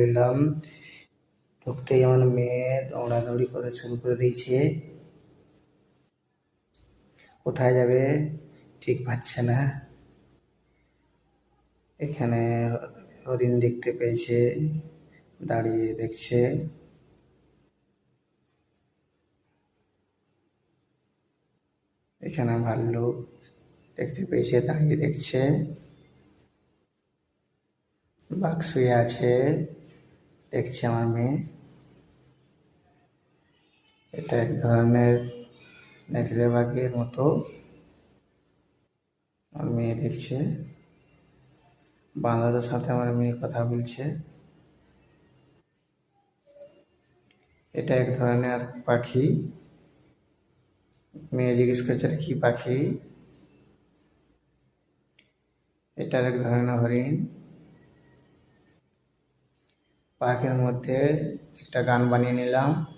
এলাম, ঢুকতেই আমার মেয়ে দৌড়াদৌড়ি করে শুরু করে দিয়েছে। কোথায় যাবে ঠিক পাচ্ছে না। এখানে হরিণ দেখতে পেয়েছে, দাঁড়িয়ে দেখছে। এখানে ভাল্লুক দেখতে পেয়েছে, দাঁড়িয়ে দেখছে। বাঘ শুয়ে আছে, দেখছে আমার মেয়ে। এটা এক ধরনের নেকড়ে বাঘের মতো আমার মেয়ে দেখছে। বাঁদরের সাথে আমার মেয়ে কথা বলছে। এটা এক ধরনের পাখি। মেয়ে জিজ্ঞেস করছে কি পাখি। এটা এক ধরনের হরিণ। পার্কের মধ্যে একটা গান বানিয়ে নিলাম।